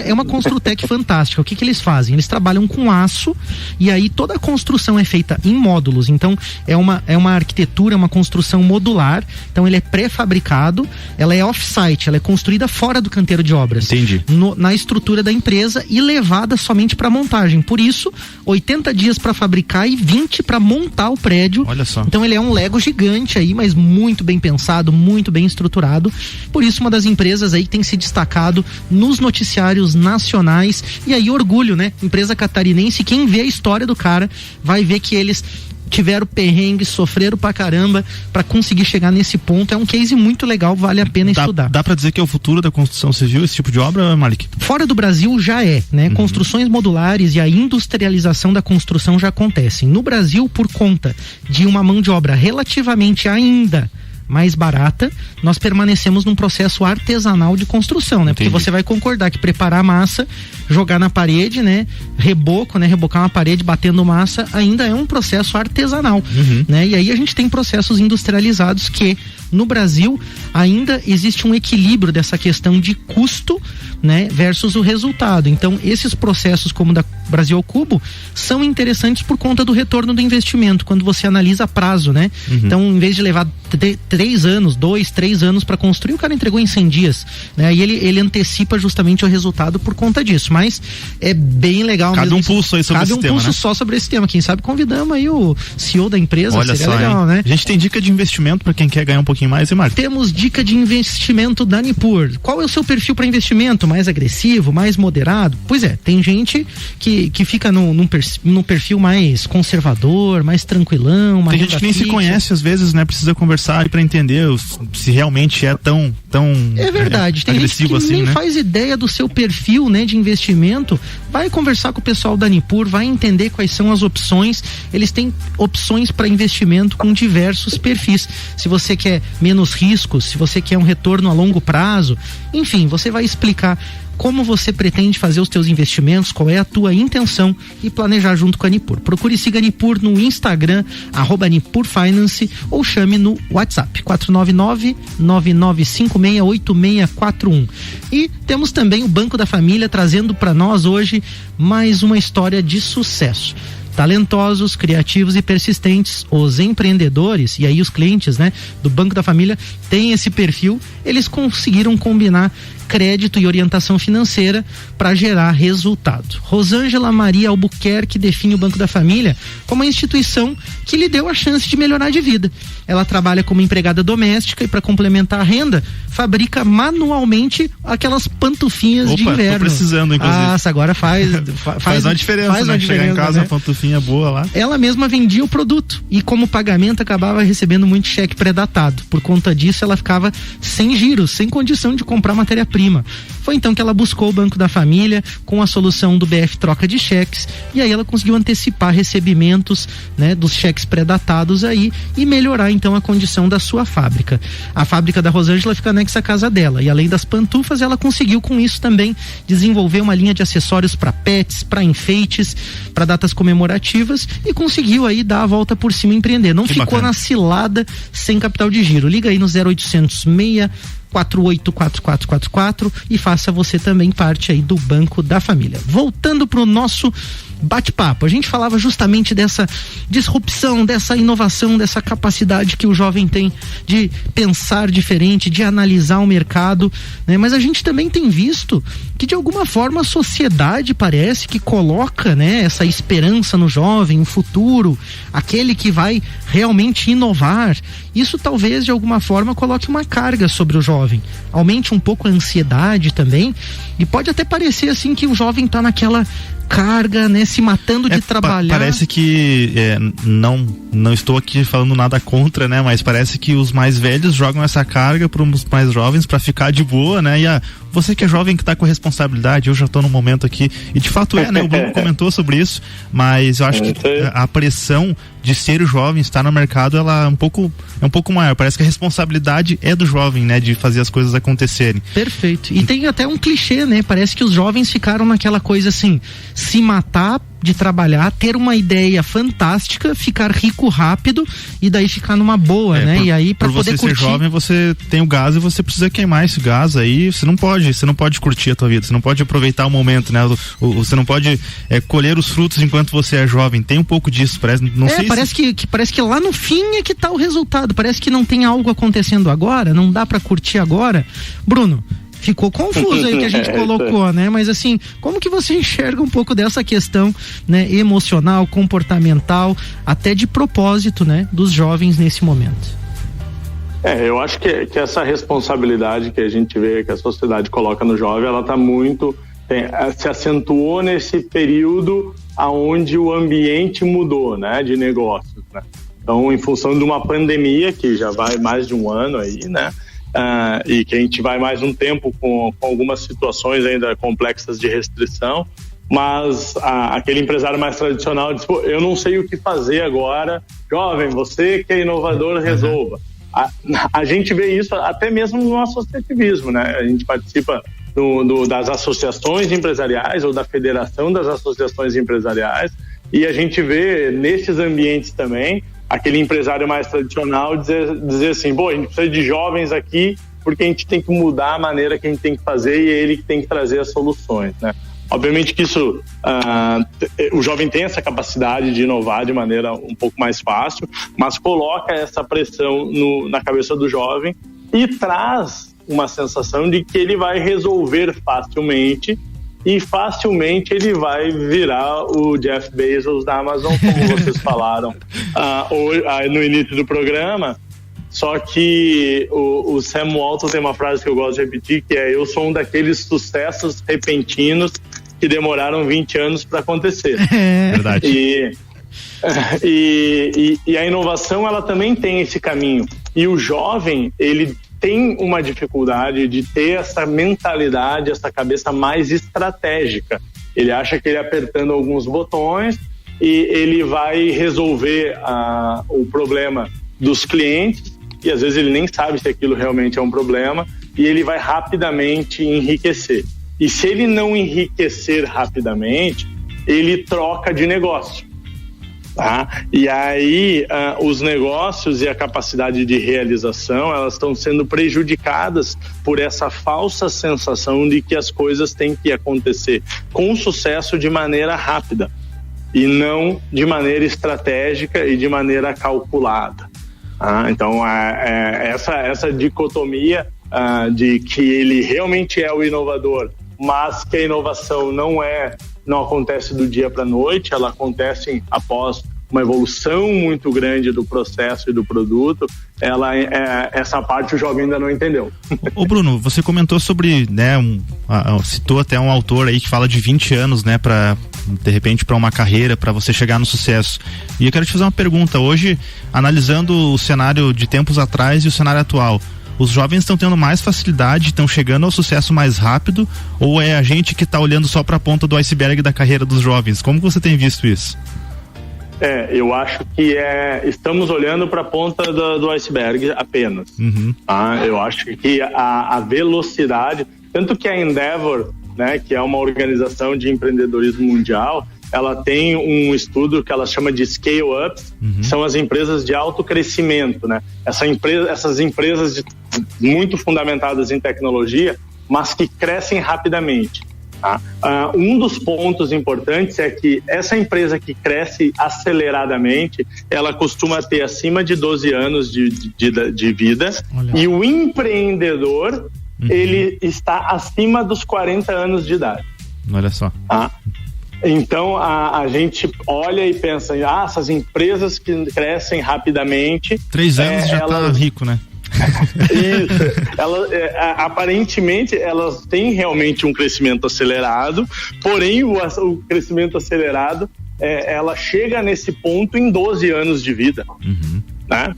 É uma Construtec fantástica. O que eles fazem? Eles trabalham com aço e aí toda a construção é feita em módulos. Então é uma arquitetura, uma construção modular. Então ele é pré-fabricado, ela é off-site, ela é construída fora do canteiro de obras. Entendi. Na estrutura da empresa e levada somente para montagem. Por isso, 80 dias para fabricar e 20 para montar o prédio. Olha só. Então ele é um Lego gigante aí, mas muito bem pensado, muito bem estruturado. Por isso, uma das empresas aí que tem se destacado nos noticiários nacionais, e aí orgulho, né? Empresa catarinense, quem vê a história do cara vai ver que eles tiveram perrengue, sofreram pra caramba pra conseguir chegar nesse ponto. É um case muito legal, vale a pena estudar. Dá pra dizer que é o futuro da construção civil, esse tipo de obra, Malek? Fora do Brasil já é, né? Construções modulares e a industrialização da construção já acontecem. No Brasil, por conta de uma mão de obra relativamente ainda mais barata, nós permanecemos num processo artesanal de construção, né? Porque você vai concordar que preparar a massa, jogar na parede, né? Reboco, né? Rebocar uma parede batendo massa ainda é um processo artesanal, né? E aí a gente tem processos industrializados que no Brasil ainda existe um equilíbrio dessa questão de custo, né? Versus o resultado. Então esses processos como o da Brasil ao Cubo são interessantes por conta do retorno do investimento, quando você analisa prazo, né? Então em vez de levar 3 anos para construir, o cara entregou em 100 dias, né? E ele antecipa justamente o resultado por conta disso, mas é bem legal. Cabe um pulso aí sobre esse tema, né? Cabe um pulso só sobre esse tema, quem sabe convidamos aí o CEO da empresa. Olha seria só, legal, né? A gente tem dica de investimento para quem quer ganhar um pouquinho mais, hein, Marcos? Temos dica de investimento da Nipur. Qual é o seu perfil para investimento? Mais agressivo, mais moderado? Pois é, tem gente que fica num perfil mais conservador, mais tranquilão, mais tem gente que nem se conhece às vezes, né? Precisa conversar para entender se realmente é tão é verdade, tem gente que assim, nem né? faz ideia do seu perfil, né, de investimento. Vai conversar com o pessoal da Nipur, vai entender quais são as opções. Eles têm opções para investimento com diversos perfis. Se você quer menos riscos, se você quer um retorno a longo prazo, enfim, você vai explicar como você pretende fazer os teus investimentos, qual é a tua intenção e planejar junto com a Nipur. Procure e siga a Nipur no Instagram, @NipurFinance, ou chame no WhatsApp, 499-9956-8641. E temos também o Banco da Família trazendo para nós hoje mais uma história de sucesso. Talentosos, criativos e persistentes, os empreendedores e aí os clientes, né, do Banco da Família têm esse perfil. Eles conseguiram combinar crédito e orientação financeira para gerar resultado. Rosângela Maria Albuquerque define o Banco da Família como uma instituição que lhe deu a chance de melhorar de vida. Ela trabalha como empregada doméstica e, para complementar a renda, fabrica manualmente aquelas pantufinhas de inverno. Tô precisando, inclusive. Nossa, agora faz uma diferença, né? Chegar em casa, uma pantufinha boa lá. Ela mesma vendia o produto e, como pagamento, acabava recebendo muito cheque pré-datado. Por conta disso, ela ficava sem giros, sem condição de comprar matéria-prima. Foi então que ela buscou o Banco da Família com a solução do BF Troca de Cheques, e aí ela conseguiu antecipar recebimentos, né, dos cheques pré-datados aí e melhorar então a condição da sua fábrica. A fábrica da Rosângela fica anexa à casa dela, e além das pantufas, ela conseguiu com isso também desenvolver uma linha de acessórios para pets, para enfeites, para datas comemorativas, e conseguiu aí dar a volta por cima e empreender. Não ficou bacana na cilada sem capital de giro. Liga aí no 0800 484444 e faça você também parte aí do Banco da Família. Voltando pro nosso bate-papo, a gente falava justamente dessa disrupção, dessa inovação, dessa capacidade que o jovem tem de pensar diferente, de analisar o mercado, né? Mas a gente também tem visto que, de alguma forma, a sociedade parece que coloca, né, essa esperança no jovem, um futuro, aquele que vai realmente inovar. Isso talvez, de alguma forma, coloque uma carga sobre o jovem, aumente um pouco a ansiedade também, e pode até parecer assim que o jovem está naquela carga, né, se matando de trabalhar. Parece que não estou aqui falando nada contra, né, mas parece que os mais velhos jogam essa carga para os mais jovens para ficar de boa, né, e você que é jovem, que está com responsabilidade, eu já estou no momento aqui, e de fato né, o Bruno comentou sobre isso, mas eu acho que a pressão de ser jovem, estar no mercado, ela é um pouco maior. Parece que a responsabilidade é do jovem, né, de fazer as coisas acontecerem. Perfeito. E tem até um clichê, né? Parece que os jovens ficaram naquela coisa assim, se matar de trabalhar, ter uma ideia fantástica, ficar rico rápido e daí ficar numa boa, né? E aí para poder curtir. Por você ser jovem, você tem o gás e você precisa queimar esse gás aí, você não pode curtir a tua vida, você não pode aproveitar o momento, né? Você não pode colher os frutos enquanto você é jovem. Tem um pouco disso, parece, parece que lá no fim é que tá o resultado, parece que não tem algo acontecendo agora, não dá para curtir agora. Bruno, ficou confuso aí que a gente colocou, né? Mas assim, como que você enxerga um pouco dessa questão, né, emocional, comportamental, até de propósito, né, dos jovens nesse momento? Eu acho que essa responsabilidade que a gente vê, que a sociedade coloca no jovem, ela tá muito, se acentuou nesse período aonde o ambiente mudou, né, de negócios, né? Então, em função de uma pandemia que já vai mais de um ano aí, né? E que a gente vai mais um tempo com algumas situações ainda complexas de restrição, mas aquele empresário mais tradicional diz, pô, eu não sei o que fazer agora, jovem, você que é inovador, resolva. A gente vê isso até mesmo no associativismo, né? A gente participa das associações empresariais ou da federação das associações empresariais, e a gente vê nesses ambientes também aquele empresário mais tradicional dizer assim, a gente precisa de jovens aqui porque a gente tem que mudar a maneira que a gente tem que fazer e é ele que tem que trazer as soluções, né? Obviamente que isso, o jovem tem essa capacidade de inovar de maneira um pouco mais fácil, mas coloca essa pressão na cabeça do jovem e traz uma sensação de que ele vai resolver facilmente, e facilmente ele vai virar o Jeff Bezos da Amazon, como vocês falaram no início do programa. Só que o Sam Walton tem uma frase que eu gosto de repetir, que é: eu sou um daqueles sucessos repentinos que demoraram 20 anos para acontecer. Verdade. E a inovação, ela também tem esse caminho, e o jovem, ele tem uma dificuldade de ter essa mentalidade, essa cabeça mais estratégica. Ele acha que ele apertando alguns botões e ele vai resolver o problema dos clientes, e às vezes ele nem sabe se aquilo realmente é um problema, e ele vai rapidamente enriquecer. E se ele não enriquecer rapidamente, ele troca de negócio. Tá? E aí os negócios e a capacidade de realização, elas estão sendo prejudicadas por essa falsa sensação de que as coisas têm que acontecer com sucesso de maneira rápida e não de maneira estratégica e de maneira calculada. Então essa dicotomia de que ele realmente é o inovador, mas que a inovação não acontece do dia para a noite, ela acontece após uma evolução muito grande do processo e do produto, essa parte o jovem ainda não entendeu. Ô Bruno, você comentou sobre, né, citou até um autor aí que fala de 20 anos, né, de repente para uma carreira, para você chegar no sucesso. E eu quero te fazer uma pergunta, hoje, analisando o cenário de tempos atrás e o cenário atual, os jovens estão tendo mais facilidade, estão chegando ao sucesso mais rápido, ou é a gente que está olhando só para a ponta do iceberg da carreira dos jovens? Como você tem visto isso? Eu acho que estamos olhando para a ponta do iceberg apenas. Uhum. Eu acho que a velocidade, tanto que a Endeavor, né, que é uma organização de empreendedorismo mundial, ela tem um estudo que ela chama de scale-ups, que são as empresas de alto crescimento, né? Essas empresas muito fundamentadas em tecnologia, mas que crescem rapidamente. Um dos pontos importantes é que essa empresa que cresce aceleradamente, ela costuma ter acima de 12 anos de vida. Olha. E o empreendedor, ele está acima dos 40 anos de idade. Olha só. Então a gente olha e pensa, essas empresas que crescem rapidamente... 3 anos já tá rico, né? Isso, aparentemente elas têm realmente um crescimento acelerado, porém o crescimento acelerado ela chega nesse ponto em 12 anos de vida. Né?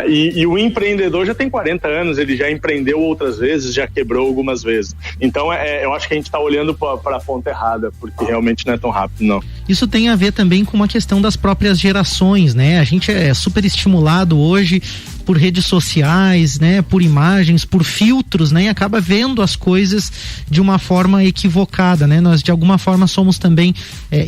E o empreendedor já tem 40 anos, ele já empreendeu outras vezes, já quebrou algumas vezes. Então eu acho que a gente está olhando para a ponta errada, porque realmente não é tão rápido, não. Isso tem a ver também com uma questão das próprias gerações, né? A gente é super estimulado hoje por redes sociais, né, por imagens, por filtros, né, e acaba vendo as coisas de uma forma equivocada, né? Nós de alguma forma somos também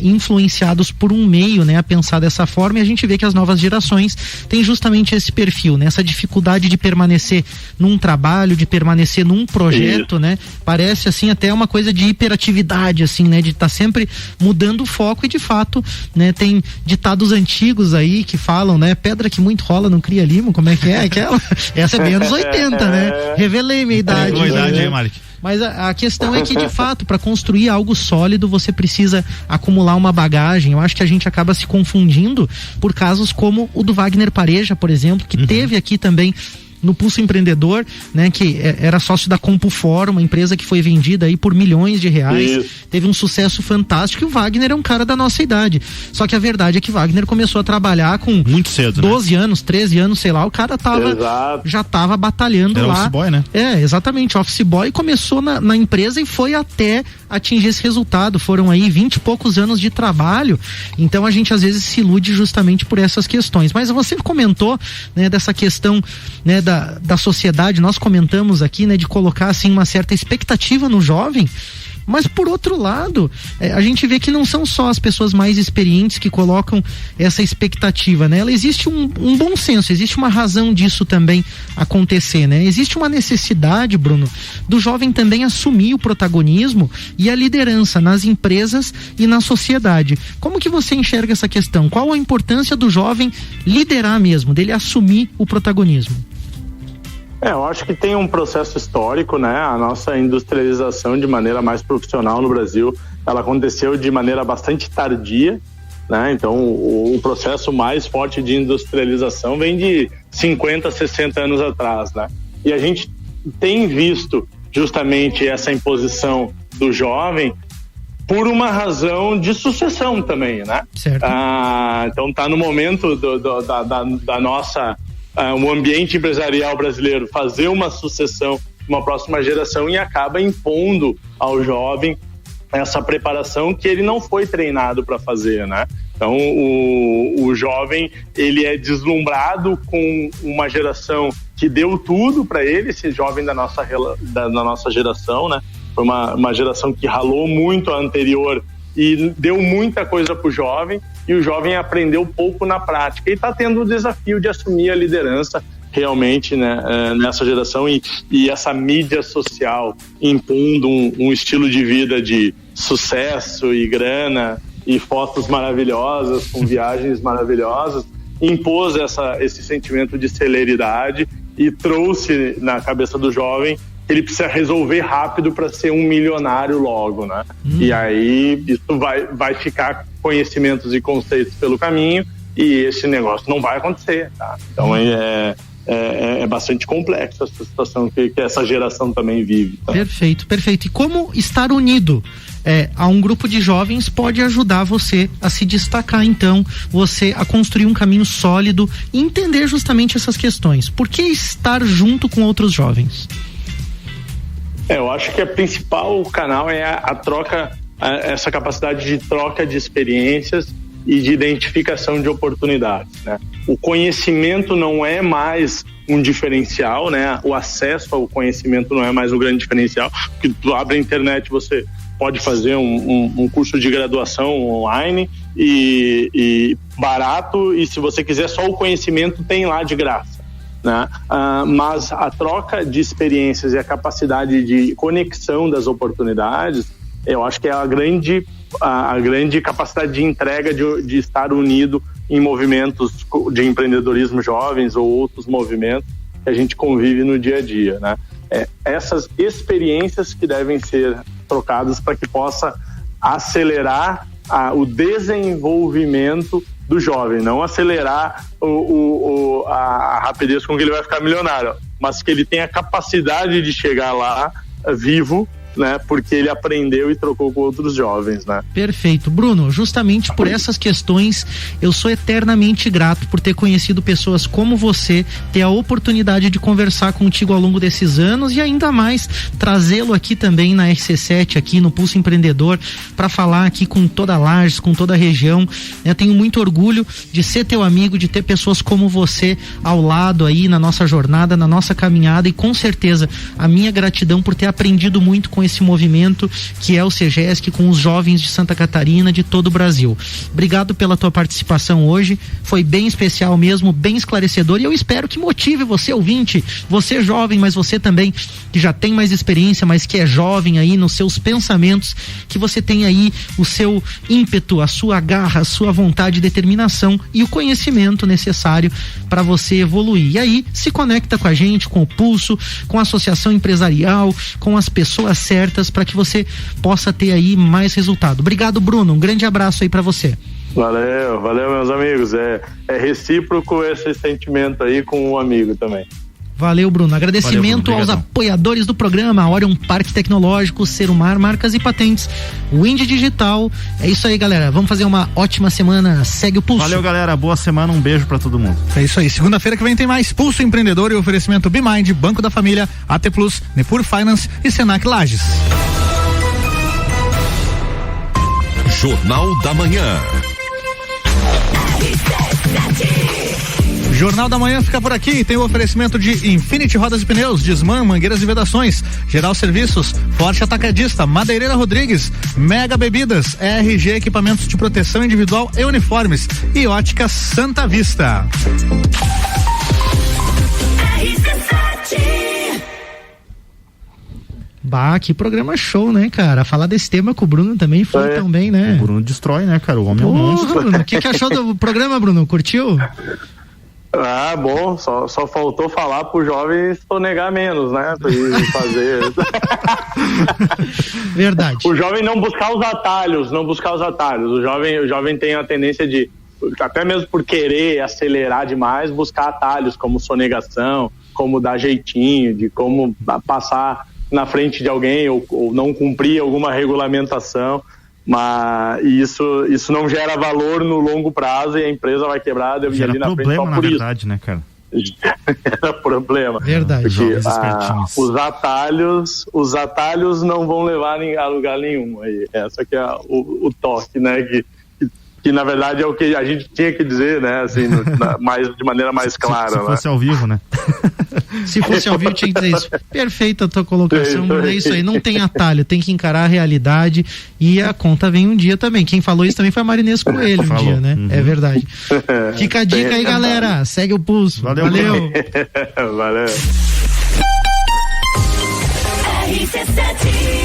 influenciados por um meio, né, a pensar dessa forma, e a gente vê que as novas gerações têm justamente esse perfil, né, essa dificuldade de permanecer num trabalho, de permanecer num projeto, né? Parece assim até uma coisa de hiperatividade, assim, né, de estar sempre mudando o foco, e de fato, né, tem ditados antigos aí que falam, né, pedra que muito rola não cria limo, como é que é aquela? Essa é bem anos 80, né? Revelei minha idade. Boa idade, hein, Malik? Mas a questão é que, de fato, para construir algo sólido, você precisa acumular uma bagagem. Eu acho que a gente acaba se confundindo por casos como o do Wagner Pareja, por exemplo, que teve aqui também no Pulso Empreendedor, né, que era sócio da CompuFor, uma empresa que foi vendida aí por milhões de reais, teve um sucesso fantástico, e o Wagner é um cara da nossa idade. Só que a verdade é que Wagner começou a trabalhar com muito cedo, 12 anos, 13 anos, sei lá, o cara já tava batalhando era lá. Office boy, né? Exatamente, office boy, começou na empresa e foi até atingir esse resultado. Foram aí 20 e poucos anos de trabalho, então a gente às vezes se ilude justamente por essas questões. Mas você comentou, né, dessa questão, né, da sociedade, nós comentamos aqui, né, de colocar assim uma certa expectativa no jovem, mas por outro lado, a gente vê que não são só as pessoas mais experientes que colocam essa expectativa, né? Existe um bom senso, existe uma razão disso também acontecer, né? Existe uma necessidade, Bruno, do jovem também assumir o protagonismo e a liderança nas empresas e na sociedade. Como que você enxerga essa questão? Qual a importância do jovem liderar mesmo, dele assumir o protagonismo? Eu acho que tem um processo histórico, né? A nossa industrialização de maneira mais profissional no Brasil, ela aconteceu de maneira bastante tardia, né? Então, o processo mais forte de industrialização vem de 50, 60 anos atrás, né? E a gente tem visto justamente essa imposição do jovem por uma razão de sucessão também, né? Certo. Então, tá no momento da nossa... o ambiente empresarial brasileiro fazer uma sucessão, uma próxima geração, e acaba impondo ao jovem essa preparação que ele não foi treinado para fazer, né? Então o jovem, ele é deslumbrado com uma geração que deu tudo para ele, esse jovem da nossa geração, né? Foi uma geração que ralou muito a anterior e deu muita coisa pro jovem, e o jovem aprendeu pouco na prática, e está tendo o desafio de assumir a liderança realmente, né, nessa geração, e essa mídia social impondo um estilo de vida de sucesso e grana e fotos maravilhosas com viagens maravilhosas, impôs esse sentimento de celeridade e trouxe na cabeça do jovem que ele precisa resolver rápido para ser um milionário logo, né? E aí isso vai ficar conhecimentos e conceitos pelo caminho e esse negócio não vai acontecer, tá? Então é bastante complexa essa situação que essa geração também vive. Tá? Perfeito. E como estar unido a um grupo de jovens pode ajudar você a se destacar, então, você a construir um caminho sólido e entender justamente essas questões. Por que estar junto com outros jovens? Eu acho que o principal canal é a troca, essa capacidade de troca de experiências e de identificação de oportunidades, né? O conhecimento não é mais um diferencial, né? O acesso ao conhecimento não é mais um grande diferencial, porque tu abre a internet, você pode fazer um curso de graduação online e barato, e se você quiser só o conhecimento tem lá de graça, né? Mas a troca de experiências e a capacidade de conexão das oportunidades, eu acho que é a grande capacidade de entrega de estar unido em movimentos de empreendedorismo jovens ou outros movimentos que a gente convive no dia a dia, né? Essas experiências que devem ser trocadas para que possa acelerar o desenvolvimento do jovem, não acelerar a rapidez com que ele vai ficar milionário, mas que ele tenha a capacidade de chegar lá vivo, né? Porque ele aprendeu e trocou com outros jovens, né? Perfeito. Bruno, justamente por essas questões, eu sou eternamente grato por ter conhecido pessoas como você, ter a oportunidade de conversar contigo ao longo desses anos e ainda mais trazê-lo aqui também na RC7, aqui no Pulso Empreendedor, para falar aqui com toda a Lages, com toda a região. Eu tenho muito orgulho de ser teu amigo, de ter pessoas como você ao lado aí na nossa jornada, na nossa caminhada, e com certeza a minha gratidão por ter aprendido muito com esse movimento que é o CEGESC, com os jovens de Santa Catarina, de todo o Brasil. Obrigado pela tua participação hoje, foi bem especial mesmo, bem esclarecedor, e eu espero que motive você, ouvinte, você jovem, mas você também que já tem mais experiência, mas que é jovem aí nos seus pensamentos, que você tenha aí o seu ímpeto, a sua garra, a sua vontade, determinação e o conhecimento necessário para você evoluir. E aí se conecta com a gente, com o Pulso, com a associação empresarial, com as pessoas certas, para que você possa ter aí mais resultado. Obrigado, Bruno, um grande abraço aí para você. Valeu, meus amigos, é recíproco esse sentimento aí com um amigo também. Valeu, Bruno. Agradecimento aos apoiadores do programa, Orion Parque Tecnológico, Serumar Marcas e Patentes, Wind Digital. É isso aí, galera. Vamos fazer uma ótima semana. Segue o Pulso. Valeu, galera. Boa semana. Um beijo pra todo mundo. É isso aí. Segunda-feira que vem tem mais Pulso Empreendedor e oferecimento BeMind, Banco da Família, AT Plus, Nipur Finance e Senac Lages. Jornal da Manhã. Jornal da Manhã fica por aqui, tem o oferecimento de Infinity Rodas e Pneus, Desmã, Mangueiras e Vedações, Geral Serviços, Forte Atacadista, Madeireira Rodrigues, Mega Bebidas, RG Equipamentos de Proteção Individual e Uniformes e Ótica Santa Vista. Bah, que programa show, né, cara? Falar desse tema com o Bruno também foi tão bem, né? O Bruno destrói, né, cara? O homem é um monstro. Bruno, o que achou do programa, Bruno? Curtiu? Bom, só faltou falar pro jovem sonegar menos, né? Pra ele fazer. Verdade. O jovem não buscar os atalhos. O jovem tem a tendência de, até mesmo por querer acelerar demais, buscar atalhos como sonegação, como dar jeitinho, de como passar na frente de alguém ou não cumprir alguma regulamentação. Mas isso não gera valor no longo prazo e a empresa vai quebrar e ali na frente só por isso. Verdade, né, cara? Gera problema. Verdade. Porque os atalhos não vão levar a lugar nenhum. Aí, essa que é o toque, né? Que na verdade é o que a gente tinha que dizer, né? Assim, de maneira mais clara. Se fosse ao vivo, né? Se fosse ao vivo, tinha que dizer isso. Perfeita a tua colocação, Bruno. É isso aí, não tem atalho, tem que encarar a realidade e a conta vem um dia também. Quem falou isso também foi a Marinês Coelho um dia, né? É verdade. Fica a dica aí, galera. Segue o Pulso. Valeu. Valeu. RC7